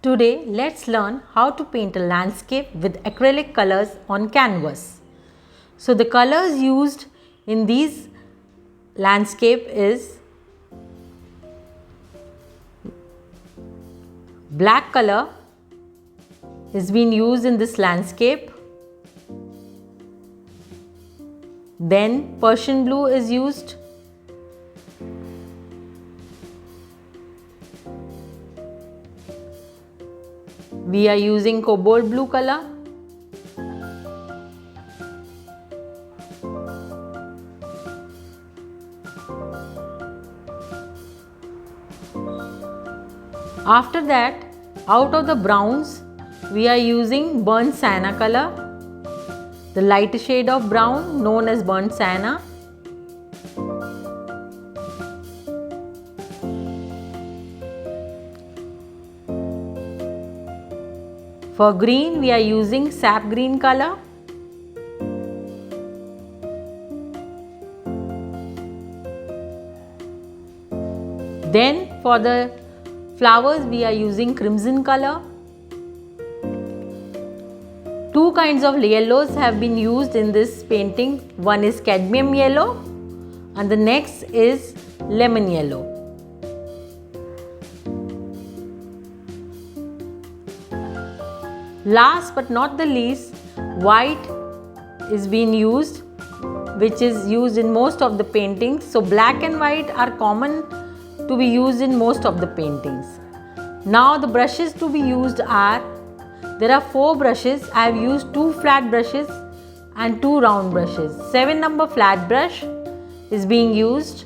Today, let's learn how to paint a landscape with acrylic colors on canvas. So, the colors used in these landscape is black color is being used in this landscape. Then Persian blue is used. We are using cobalt blue color. After that, out of the browns, we are using burnt sienna color, the light shade of brown known as burnt sienna. For green, we are using sap green color. Then for the flowers, we are using crimson color. Two kinds of yellows have been used in this painting. One is cadmium yellow and the next is lemon yellow. Last but not the least, white is being used, which is used in most of the paintings. So black and white are common to be used in most of the paintings. Now the brushes to be used are, there are 4 brushes. I have used 2 flat brushes and 2 round brushes. 7 number flat brush is being used.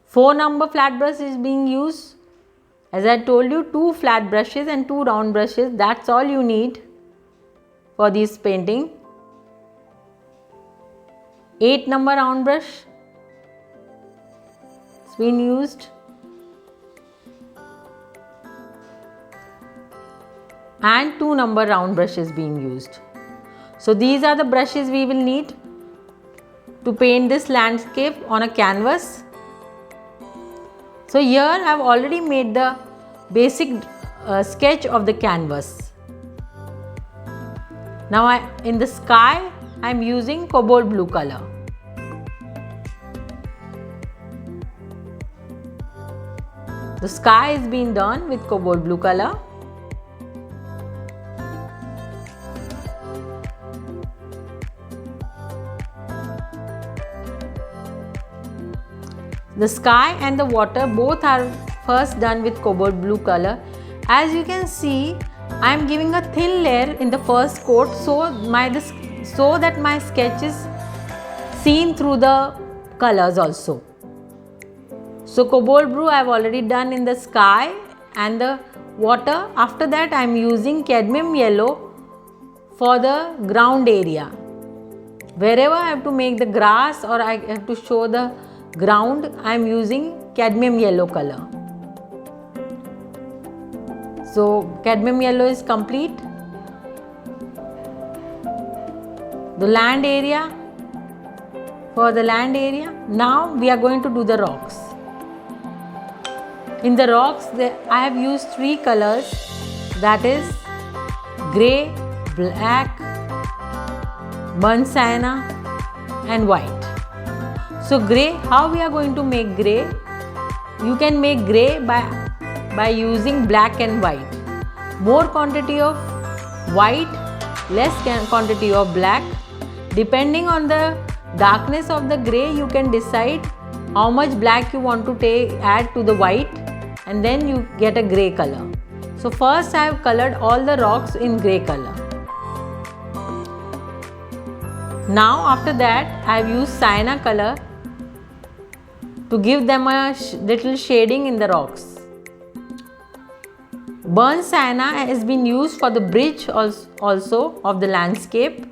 Four number flat brush is being used. As I told you, 2 flat brushes and 2 round brushes. That's all you need for this painting. 8 number round brush is being used. And 2 number round brush is being used. So these are the brushes we will need to paint this landscape on a canvas. So here I have already made the basic sketch of the canvas. Now in the sky I am using cobalt blue color. The sky is being done with cobalt blue color. The sky and the water both are first done with cobalt blue color. As you can see, I am giving a thin layer in the first coat so that my sketch is seen through the colors also. So cobalt blue I have already done in the sky and the water. After that I am using cadmium yellow for the ground area. Wherever I have to make the grass or I have to show the ground, I am using cadmium yellow color. So cadmium yellow is complete. The land area, for the land area, now we are going to do the rocks. In the rocks, I have used 3 colors, that is grey, black, burnt sienna and white. So grey, how we are going to make grey? You can make grey by using black and white. More quantity of white, less quantity of black. Depending on the darkness of the grey, you can decide how much black you want to add to the white, and then you get a grey color. So first I have colored all the rocks in grey color. Now after that I have used sienna color to give them a little shading in the rocks. Burnt sienna has been used for the bridge also of the landscape.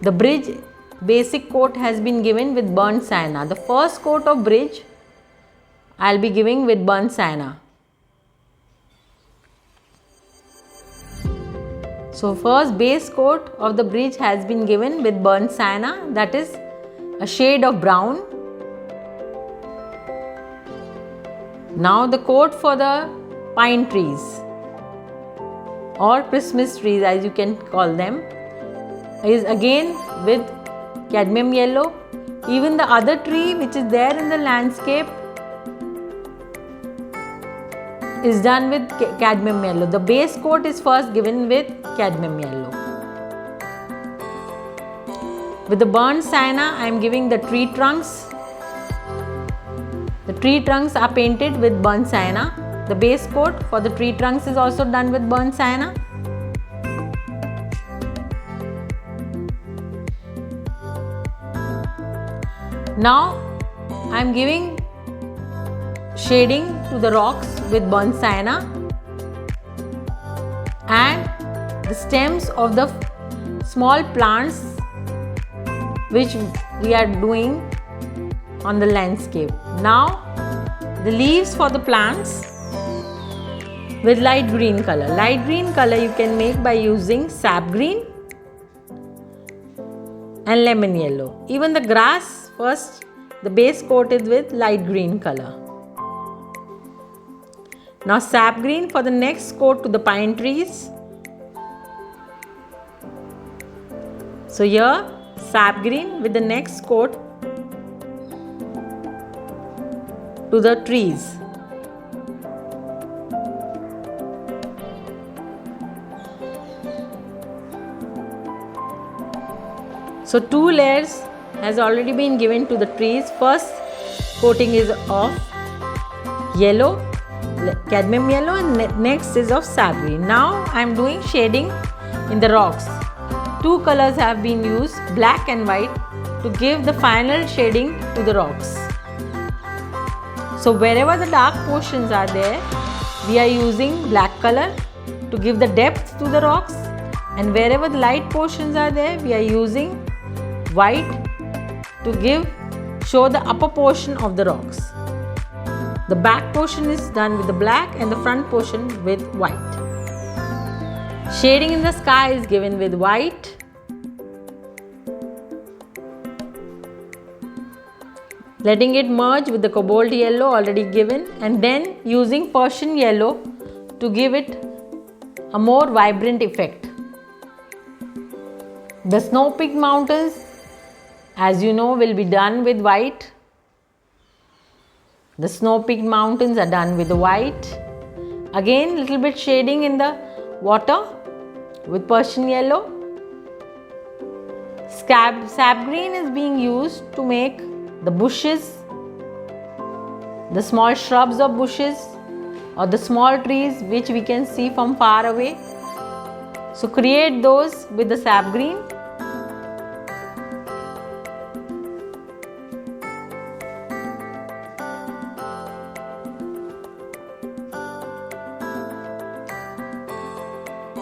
The bridge basic coat has been given with burnt sienna. The first coat of bridge I will be giving with burnt sienna. So first base coat of the bridge has been given with burnt sienna, that is a shade of brown. Now the coat for the pine trees or Christmas trees as you can call them is again with cadmium yellow. Even the other tree which is there in the landscape is done with cadmium yellow. The base coat is first given with cadmium yellow. With the burnt sienna, I am giving the tree trunks. The tree trunks are painted with burnt sienna. The base coat for the tree trunks is also done with burnt sienna. Now I am giving shading to the rocks with burnt sienna and the stems of the small plants which we are doing on the landscape. Now the leaves for the plants with light green color. Light green color you can make by using sap green and lemon yellow. Even the grass, first the base coat is with light green color. Now sap green for the next coat to the pine trees. So here sap green with the next coat to the trees. So 2 layers has already been given to the trees. First coating is of yellow, cadmium yellow, and next is of sap green. Now I am doing shading in the rocks. 2 colors have been used, black and white, to give the final shading to the rocks. So wherever the dark portions are there, we are using black color to give the depth to the rocks, and wherever the light portions are there, we are using white to show the upper portion of the rocks. The back portion is done with the black and the front portion with white. Shading in the sky is given with white. Letting it merge with the cobalt yellow already given, and then using Persian yellow to give it a more vibrant effect. The snow-peaked mountains, as you know, will be done with white. The snow-peaked mountains are done with the white. Again, little bit shading in the water with Persian yellow. Sap green is being used to make the bushes, the small shrubs of bushes or the small trees which we can see from far away. So create those with the sap green.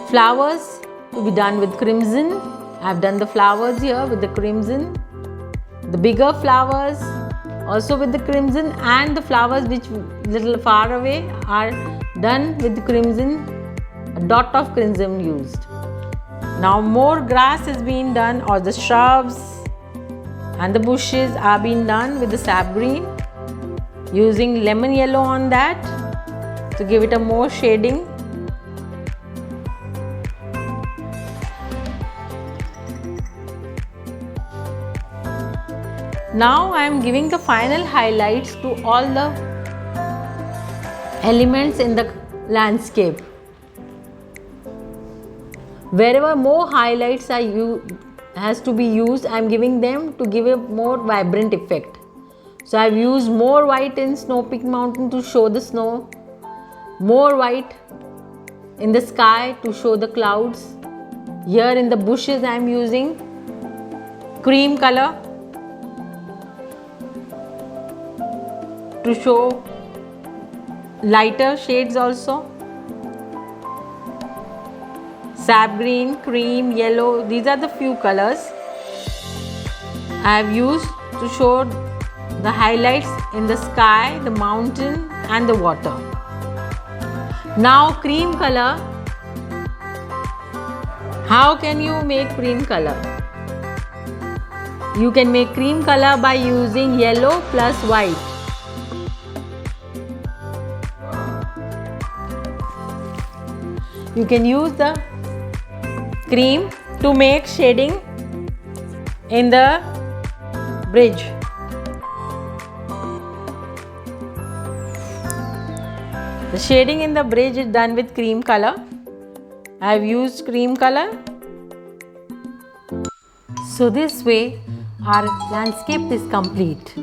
Flowers to be done with crimson. I have done the flowers here with the crimson. The bigger flowers also with the crimson, and the flowers which little far away are done with the crimson, a dot of crimson used. Now more grass is being done, or the shrubs and the bushes are being done with the sap green, using lemon yellow on that to give it a more shading. Now I am giving the final highlights to all the elements in the landscape. Wherever more highlights has to be used, I am giving them to give a more vibrant effect. So I have used more white in snow-peaked mountain to show the snow, more white in the sky to show the clouds. Here in the bushes I am using cream color to show lighter shades also. Sap green, cream, yellow, these are the few colors I have used to show the highlights in the sky, the mountain and the water. Now cream color How can you make cream color? You can make cream color by using yellow plus white. You can use the cream to make shading in the bridge. The shading in the bridge is done with cream color. I have used cream color. So this way our landscape is complete.